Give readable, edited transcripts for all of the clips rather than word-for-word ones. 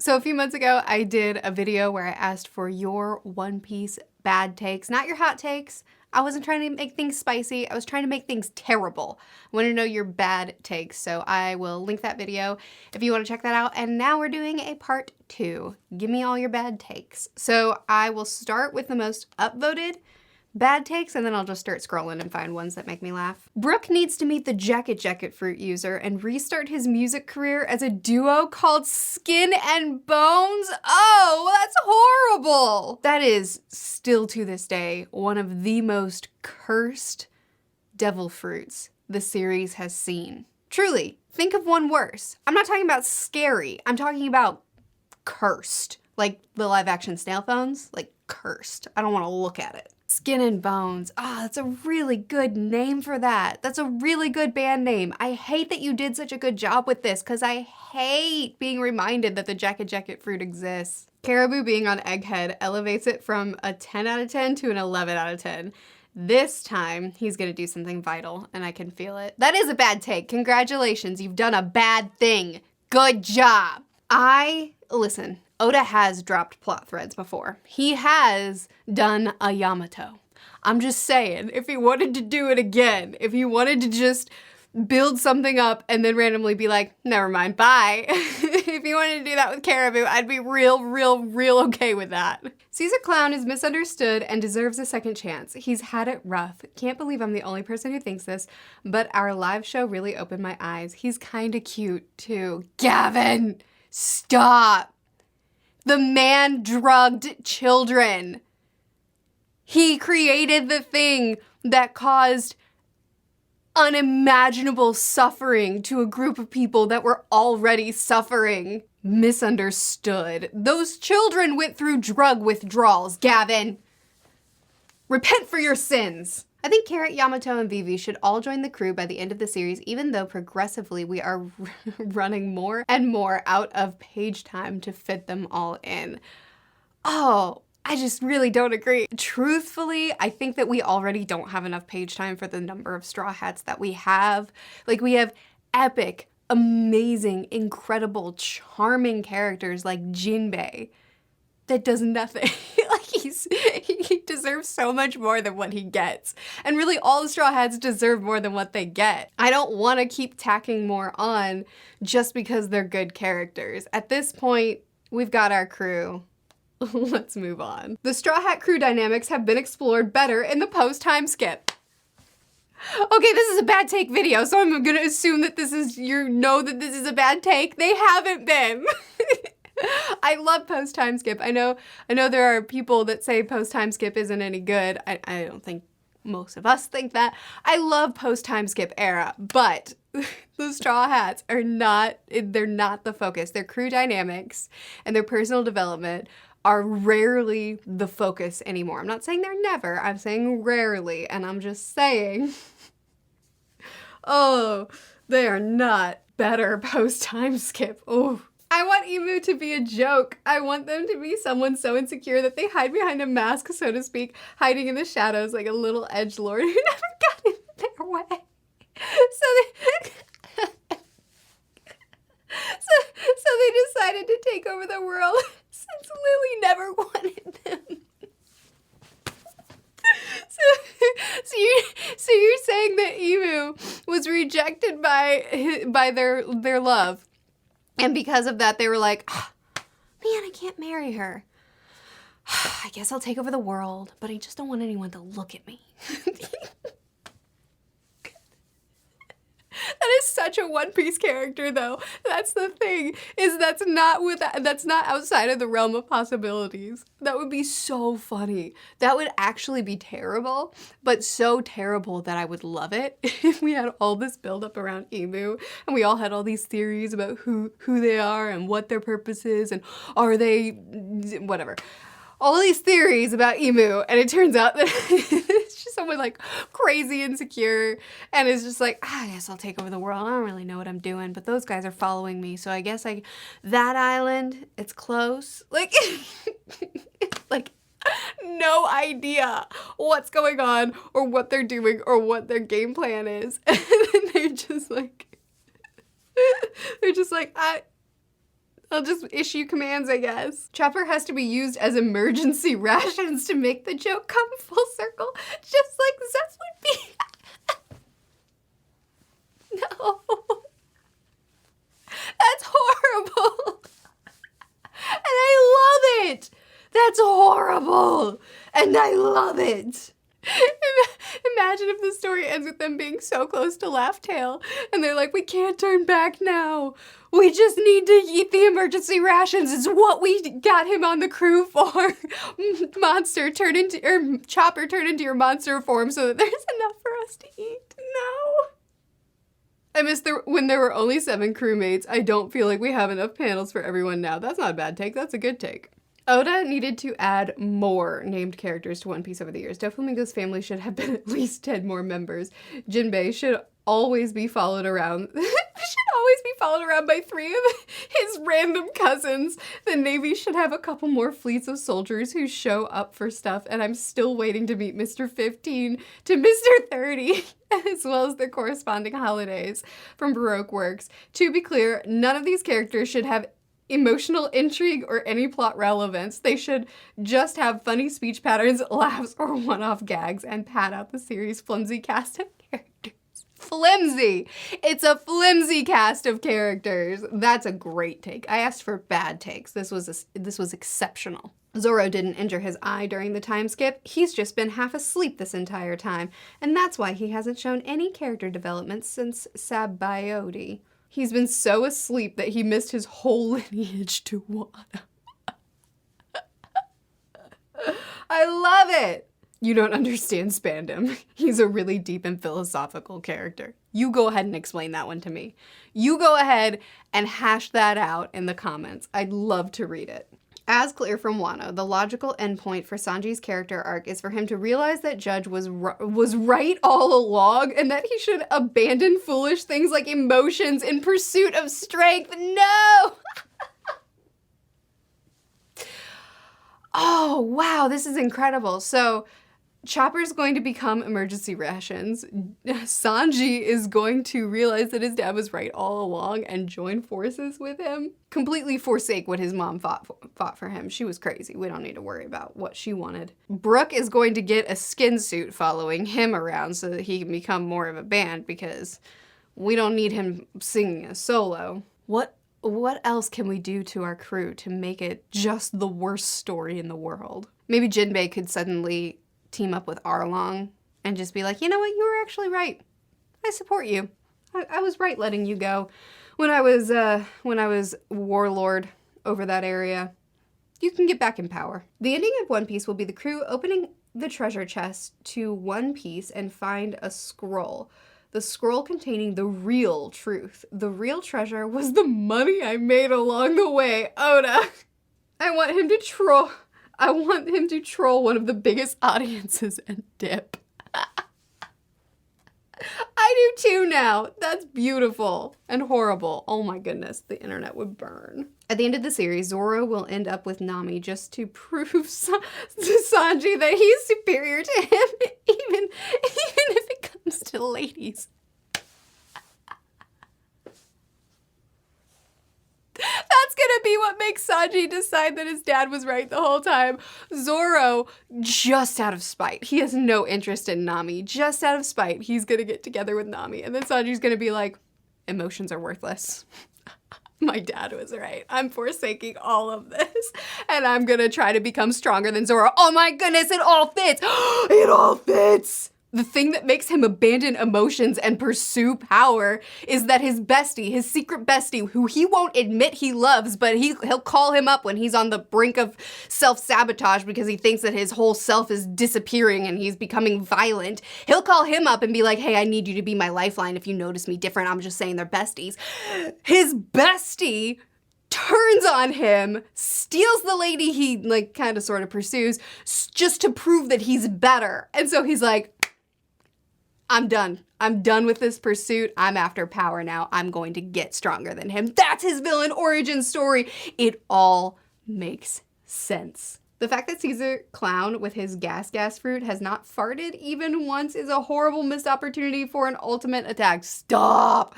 So a few months ago, I did a video where I asked for your One Piece bad takes, not your hot takes. I wasn't trying to make things spicy. I was trying to make things terrible. I want to know your bad takes, so I will link that video if you want to check that out. And now we're doing a part 2. Give me all your bad takes. So I will start with the most upvoted bad takes, and then I'll just start scrolling and find ones that make me laugh. Brook needs to meet the Jacket Fruit user and restart his music career as a duo called Skin and Bones. Oh, that's horrible. That is still to this day one of the most cursed devil fruits the series has seen. Truly, think of one worse. I'm not talking about scary. I'm talking about cursed. Like the live action snail phones, like cursed. I don't want to look at it. Skin and Bones. Ah, that's a really good name for that. That's a really good band name. I hate that you did such a good job with this because I hate being reminded that the Jacket Fruit exists. Caribou being on Egghead elevates it from a 10 out of 10 to an 11 out of 10. This time, he's gonna do something vital, and I can feel it. That is a bad take. Congratulations, you've done a bad thing. Good job. Listen, Oda has dropped plot threads before. He has done a Yamato. I'm just saying, if he wanted to do it again, if he wanted to just build something up and then randomly be like, never mind, bye. If he wanted to do that with Caribou, I'd be real okay with that. Caesar Clown is misunderstood and deserves a second chance. He's had it rough. Can't believe I'm the only person who thinks this, but our live show really opened my eyes. He's kinda cute too. Gavin! Stop! The man drugged children. He created the thing that caused unimaginable suffering to a group of people that were already suffering. Misunderstood. Those children went through drug withdrawals, Gavin. Repent for your sins. I think Carrot, Yamato, and Vivi should all join the crew by the end of the series, even though progressively we are running more and more out of page time to fit them all in. Oh, I just really don't agree. Truthfully, I think that we already don't have enough page time for the number of Straw Hats that we have. Like, we have epic, amazing, incredible, charming characters like Jinbei that does nothing. Like, he deserves so much more than what he gets. And really, all the Straw Hats deserve more than what they get. I don't want to keep tacking more on just because they're good characters. At this point, we've got our crew. Let's move on. The Straw Hat crew dynamics have been explored better in the post-time skip. Okay, this is a bad take video, so I'm gonna assume that this is, that this is a bad take. They haven't been. I love post-time skip. I know there are people that say post-time skip isn't any good. I don't think most of us think that. I love post-time skip era, but the Straw Hats are they're not the focus. Their crew dynamics and their personal development are rarely the focus anymore. I'm not saying they're never, I'm saying rarely, and I'm just saying, oh, they are not better post-time skip. Oh. I want Emu to be a joke. I want them to be someone so insecure that they hide behind a mask, so to speak, hiding in the shadows like a little edgelord who never got in their way. So they decided to take over the world since Lily never wanted them. So you're saying that Emu was rejected by their love. And because of that, they were like, oh, man, I can't marry her. I guess I'll take over the world, but I just don't want anyone to look at me. That is such a One Piece character, though. That's the thing, is that's not outside of the realm of possibilities. That would be so funny. That would actually be terrible, but so terrible that I would love it if we had all this buildup around Emu, and we all had all these theories about who they are and what their purpose is, and are they, whatever. All these theories about Emu, and it turns out that it's just someone like crazy insecure and is just like, I guess I'll take over the world. I don't really know what I'm doing, but those guys are following me, so I guess that island, it's close. Like, like, no idea what's going on or what they're doing or what their game plan is. And then they're just like, I'll just issue commands, I guess. Chopper has to be used as emergency rations to make the joke come full circle, just like Zess would be. No. That's horrible. And I love it. That's horrible. And I love it. Imagine if the story ends with them being so close to Laugh Tale and they're like, we can't turn back now. We just need to eat the emergency rations. It's what we got him on the crew for. Chopper, turn into your monster form so that there's enough for us to eat. No. I missed when there were only 7 crewmates. I don't feel like we have enough panels for everyone now. That's not a bad take. That's a good take. Oda needed to add more named characters to One Piece over the years. Doflamingo's family should have been at least 10 more members. Jinbei should always be followed around. By 3 of his random cousins. The Navy should have a couple more fleets of soldiers who show up for stuff, and I'm still waiting to meet Mr. 15 to Mr. 30, as well as their corresponding holidays from Baroque works. To be clear, none of these characters should have emotional intrigue or any plot relevance. They should just have funny speech patterns, laughs, or one-off gags, and pad out the series' flimsy cast of characters. Flimsy! It's a flimsy cast of characters. That's a great take. I asked for bad takes. This was exceptional. Zoro didn't injure his eye during the time skip. He's just been half asleep this entire time, and that's why he hasn't shown any character development since Sabaody. He's been so asleep that he missed his whole lineage to Wano. I love it! You don't understand Spandam. He's a really deep and philosophical character. You go ahead and explain that one to me. You go ahead and hash that out in the comments. I'd love to read it. As clear from Wano, the logical endpoint for Sanji's character arc is for him to realize that Judge was right all along and that he should abandon foolish things like emotions in pursuit of strength. No! Oh, wow, this is incredible. So Chopper's going to become emergency rations. Sanji is going to realize that his dad was right all along and join forces with him. Completely forsake what his mom fought for him. She was crazy. We don't need to worry about what she wanted. Brook is going to get a skin suit following him around so that he can become more of a band because we don't need him singing a solo. What else can we do to our crew to make it just the worst story in the world? Maybe Jinbei could suddenly team up with Arlong and just be like, you know what, you were actually right. I support you. I was right letting you go when I was warlord over that area. You can get back in power. The ending of One Piece will be the crew opening the treasure chest to One Piece and find a scroll. The scroll containing the real truth. The real treasure was the money I made along the way. Oda. I want him to troll one of the biggest audiences and dip. I do too now. That's beautiful and horrible. Oh my goodness, the internet would burn. At the end of the series, Zoro will end up with Nami just to prove to Sanji that he's superior to him, even if it comes to ladies. That's gonna be what makes Sanji decide that his dad was right the whole time. Zoro, just out of spite. He has no interest in Nami. Just out of spite, he's gonna get together with Nami. And then Sanji's gonna be like, emotions are worthless. My dad was right. I'm forsaking all of this. And I'm gonna try to become stronger than Zoro. Oh my goodness, it all fits. It all fits. The thing that makes him abandon emotions and pursue power is that his bestie, his secret bestie, who he won't admit he loves, but he'll call him up when he's on the brink of self-sabotage because he thinks that his whole self is disappearing and he's becoming violent. He'll call him up and be like, hey, I need you to be my lifeline if you notice me different. I'm just saying they're besties. His bestie turns on him, steals the lady he kind of sort of pursues just to prove that he's better. And so he's like, I'm done. I'm done with this pursuit. I'm after power now. I'm going to get stronger than him. That's his villain origin story. It all makes sense. The fact that Caesar Clown with his gas fruit has not farted even once is a horrible missed opportunity for an ultimate attack. Stop!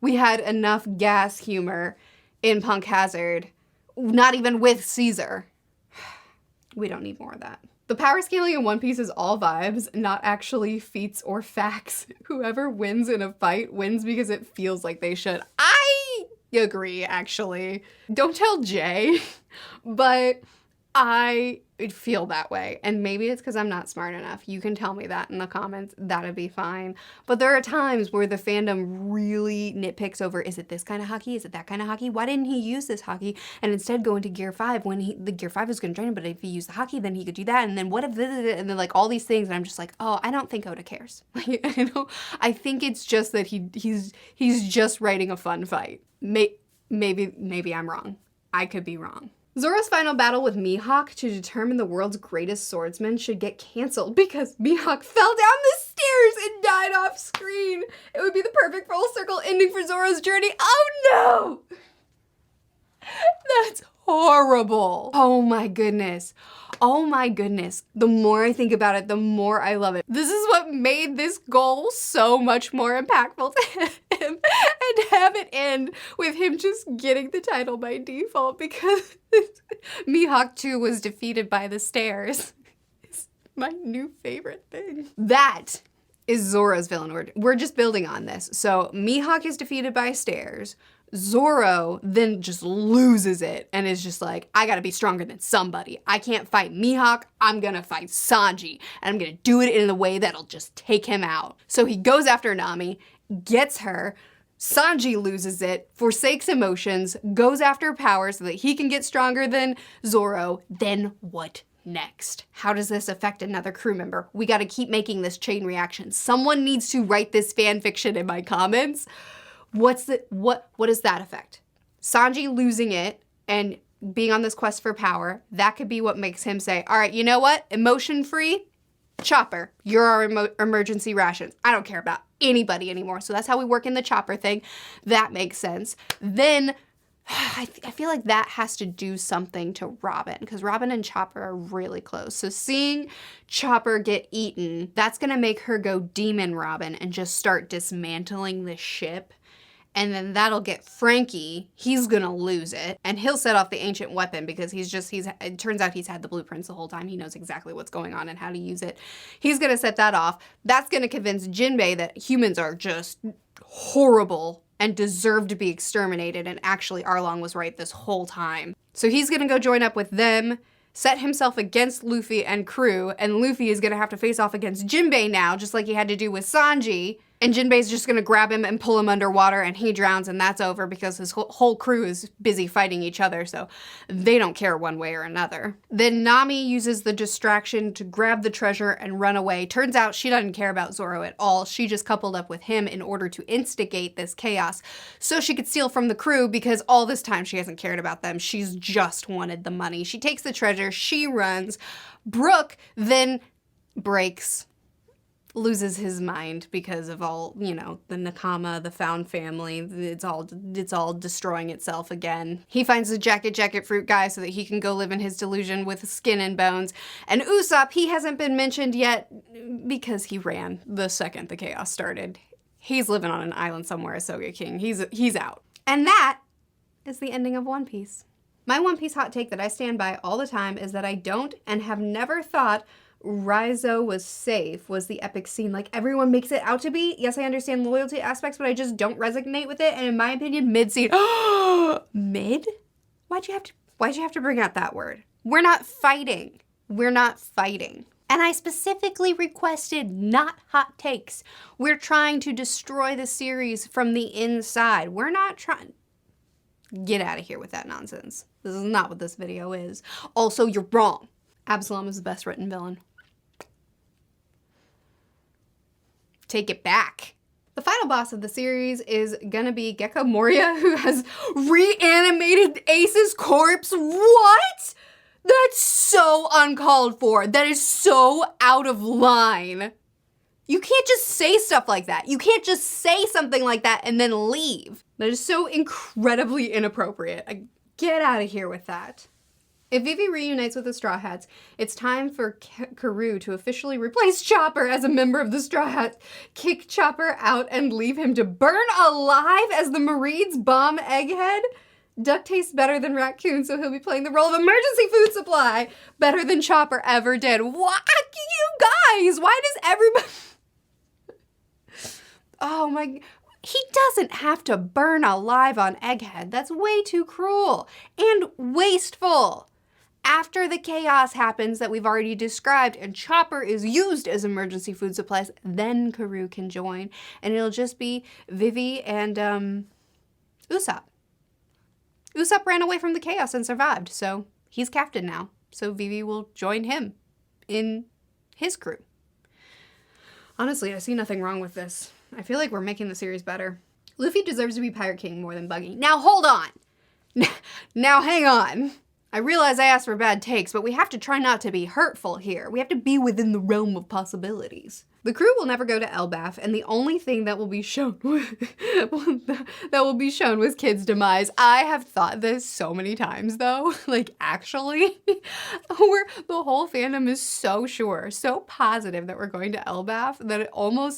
We had enough gas humor in Punk Hazard not even with Caesar. We don't need more of that. The power scaling in One Piece is all vibes, not actually feats or facts. Whoever wins in a fight wins because it feels like they should. I agree, actually. Don't tell Jay, but I feel that way. And maybe it's because I'm not smart enough. You can tell me that in the comments. That'd be fine. But there are times where the fandom really nitpicks over, is it this kind of hockey? Is it that kind of hockey? Why didn't he use this hockey and instead go into Gear 5 when the Gear 5 is going to drain him? But if he used the hockey, then he could do that. And then what if this? And then like all these things. And I'm just like, oh, I don't think Oda cares. Like, I think it's just that he's just writing a fun fight. Maybe I'm wrong. I could be wrong. Zoro's final battle with Mihawk to determine the world's greatest swordsman should get canceled because Mihawk fell down the stairs and died off screen. It would be the perfect full circle ending for Zoro's journey. Oh no! That's horrible. Oh my goodness. Oh my goodness. The more I think about it, the more I love it. This is what made this goal so much more impactful to him. And have it end with him just getting the title by default because Mihawk 2 was defeated by the stairs. It's my new favorite thing. That is Zoro's villain origin. We're just building on this. So Mihawk is defeated by stairs. Zoro then just loses it and is just like, I gotta be stronger than somebody. I can't fight Mihawk, I'm gonna fight Sanji. And I'm gonna do it in a way that'll just take him out. So he goes after Nami, gets her, Sanji loses it, forsakes emotions, goes after power so that he can get stronger than Zoro. Then what next? How does this affect another crew member? We gotta keep making this chain reaction. Someone needs to write this fan fiction in my comments. What does that affect? Sanji losing it and being on this quest for power, that could be what makes him say, all right, you know what? Emotion free, Chopper, you're our emergency rations. I don't care about anybody anymore. So that's how we work in the Chopper thing. That makes sense. Then I feel like that has to do something to Robin because Robin and Chopper are really close. So seeing Chopper get eaten, that's gonna make her go Demon Robin and just start dismantling the ship. And then that'll get Frankie, he's gonna lose it, and he'll set off the ancient weapon because it turns out he's had the blueprints the whole time. He knows exactly what's going on and how to use it. He's gonna set that off. That's gonna convince Jinbei that humans are just horrible and deserve to be exterminated, and actually Arlong was right this whole time. So he's gonna go join up with them, set himself against Luffy and crew, and Luffy is gonna have to face off against Jinbei now, just like he had to do with Sanji. And Jinbei's just gonna grab him and pull him underwater and he drowns and that's over because his whole crew is busy fighting each other, so they don't care one way or another. Then Nami uses the distraction to grab the treasure and run away. Turns out she doesn't care about Zoro at all. She just coupled up with him in order to instigate this chaos so she could steal from the crew because all this time she hasn't cared about them. She's just wanted the money. She takes the treasure, she runs. Brook then breaks, loses his mind because of all, the Nakama, the found family, it's all destroying itself again. He finds the jacket fruit guy so that he can go live in his delusion with skin and bones. And Usopp, he hasn't been mentioned yet because he ran the second the chaos started. He's living on an island somewhere as Sogeking. He's out. And that is the ending of One Piece. My One Piece hot take that I stand by all the time is that I don't and have never thought Raizo was safe was the epic scene like everyone makes it out to be. Yes, I understand loyalty aspects, but I just don't resonate with it. And in my opinion, mid scene, mid? Why'd you have to bring out that word? We're not fighting. We're not fighting. And I specifically requested not hot takes. We're trying to destroy the series from the inside. We're not trying. Get out of here with that nonsense. This is not what this video is. Also, you're wrong. Absalom is the best written villain. Take it back. The final boss of the series is gonna be Gecko Moria, who has reanimated Ace's corpse. What? That's so uncalled for. That is so out of line. You can't just say stuff like that. You can't just say something like that and then leave. That is so incredibly inappropriate. Get out of here with that. If Vivi reunites with the Straw Hats, it's time for Karoo to officially replace Chopper as a member of the Straw Hats, kick Chopper out and leave him to burn alive as the Marines bomb Egghead. Duck tastes better than raccoon, so he'll be playing the role of emergency food supply. Better than Chopper ever did. What? You guys, why does everybody... Oh my... He doesn't have to burn alive on Egghead. That's way too cruel and wasteful. After the chaos happens that we've already described and Chopper is used as emergency food supplies, then Karoo can join. And it'll just be Vivi and Usopp. Usopp ran away from the chaos and survived, so he's captain now. So Vivi will join him in his crew. Honestly, I see nothing wrong with this. I feel like we're making the series better. Luffy deserves to be Pirate King more than Buggy. Now hold on! Now hang on. I realize I asked for bad takes, but we have to try not to be hurtful here. We have to be within the realm of possibilities. The crew will never go to Elbaf, and the only thing that will be shown was Kid's demise. I have thought this so many times, though. Like, actually, the whole fandom is so sure, so positive that we're going to Elbaf that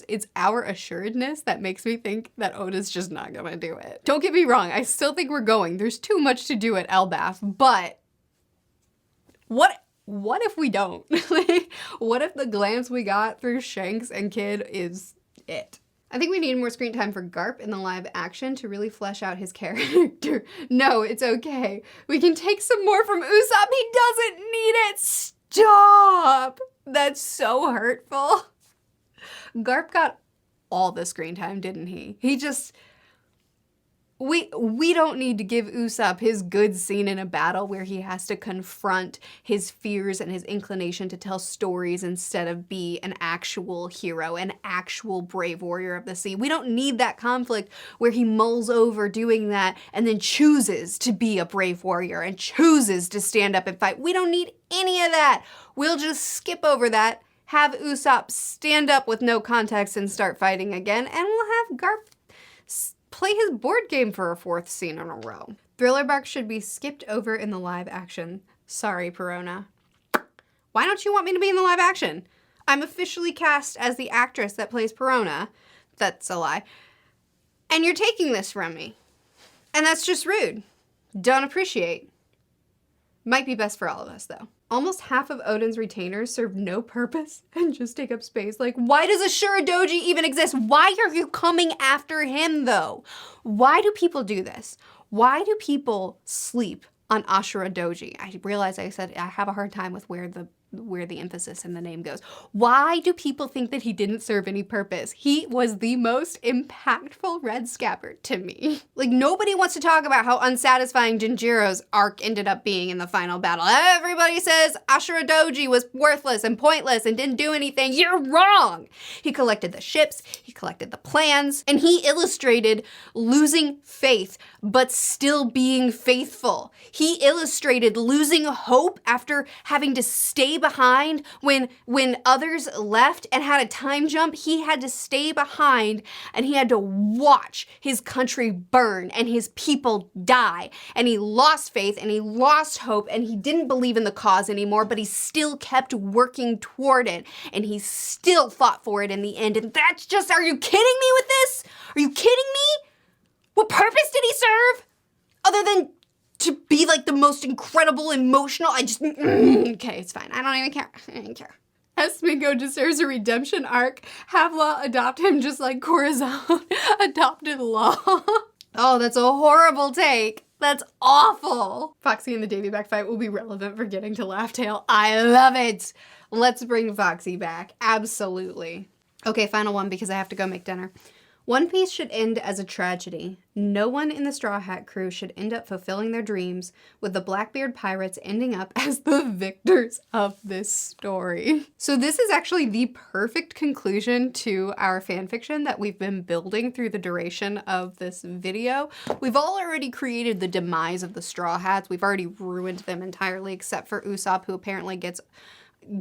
it's our assuredness that makes me think that Oda's just not gonna do it. Don't get me wrong, I still think we're going. There's too much to do at Elbaf, but what if we don't? Like, what if the glance we got through Shanks and Kid is it? I think we need more screen time for Garp in the live action to really flesh out his character. No, it's okay. We can take some more from Usopp. He doesn't need it. Stop. That's so hurtful. Garp got all the screen time, didn't he? He just... We don't need to give Usopp his good scene in a battle where he has to confront his fears and his inclination to tell stories instead of be an actual hero, an actual brave warrior of the sea. We don't need that conflict where he mulls over doing that and then chooses to be a brave warrior and chooses to stand up and fight. We don't need any of that. We'll just skip over that, have Usopp stand up with no context and start fighting again, and we'll have Garp play his board game for a 4th scene in a row. Thriller Bark should be skipped over in the live action. Sorry, Perona. Why don't you want me to be in the live action? I'm officially cast as the actress that plays Perona. That's a lie. And you're taking this from me. And that's just rude. Don't appreciate. Might be best for all of us, though. Almost half of Oden's retainers serve no purpose and just take up space. Like, why does a Shuradoji even exist? Why are you coming after him, though? Why do people do this? Why do people sleep on Ashura Doji? I realize I said I have a hard time with where the emphasis in the name goes. Why do people think that he didn't serve any purpose? He was the most impactful Red Scabbard to me. Like, nobody wants to talk about how unsatisfying Jinjiro's arc ended up being in the final battle. Everybody says Ashura Doji was worthless and pointless and didn't do anything. You're wrong! He collected the ships, he collected the plans, and he illustrated losing faith but still being faithful. He illustrated losing hope after having to stay behind when others left and had a time jump. He had to stay behind and he had to watch his country burn and his people die. And he lost faith and he lost hope and he didn't believe in the cause anymore, but he still kept working toward it and he still fought for it in the end. And that's just, are you kidding me with this? Are you kidding me? What purpose did he serve? Other than to be like the most incredible, emotional, okay, it's fine. I don't even care. I don't even care. Esmingo deserves a redemption arc. Have Law adopt him just like Corazon adopted Law. Oh, that's a horrible take. That's awful. Foxy and the Davy back fight will be relevant for getting to Laugh Tale. I love it. Let's bring Foxy back. Absolutely. Okay, final one because I have to go make dinner. One Piece should end as a tragedy. No one in the Straw Hat crew should end up fulfilling their dreams, with the Blackbeard pirates ending up as the victors of this story. So this is actually the perfect conclusion to our fanfiction that we've been building through the duration of this video. We've all already created the demise of the Straw Hats. We've already ruined them entirely, except for Usopp, who apparently gets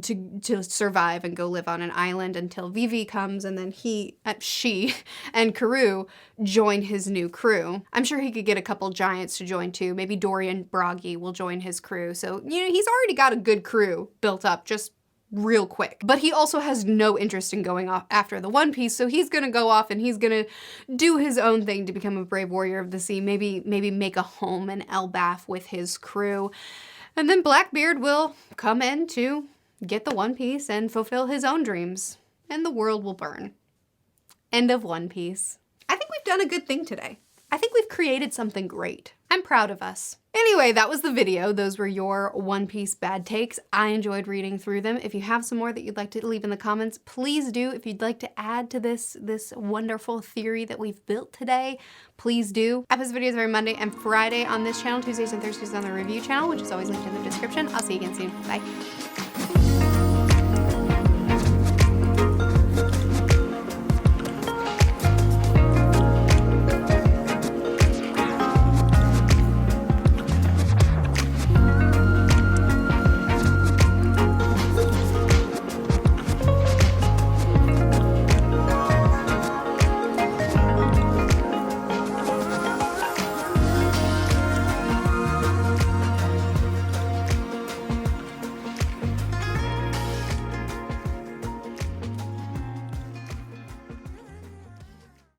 to survive and go live on an island until Vivi comes, and then she and Karoo join his new crew. I'm sure he could get a couple giants to join too. Maybe Dorian Broggy will join his crew. So, you know, he's already got a good crew built up. Just real quick. But he also has no interest in going off after the One Piece, so he's gonna go off and he's gonna do his own thing to become a brave warrior of the sea, maybe make a home in Elbaf with his crew. And then Blackbeard will come in to get the One Piece and fulfill his own dreams, and the world will burn. End of One Piece. I think we've done a good thing today. I think we've created something great. I'm proud of us. Anyway, that was the video. Those were your One Piece bad takes. I enjoyed reading through them. If you have some more that you'd like to leave in the comments, please do. If you'd like to add to this wonderful theory that we've built today, please do. I post videos every Monday and Friday on this channel, Tuesdays and Thursdays on the review channel, which is always linked in the description. I'll see you again soon. Bye.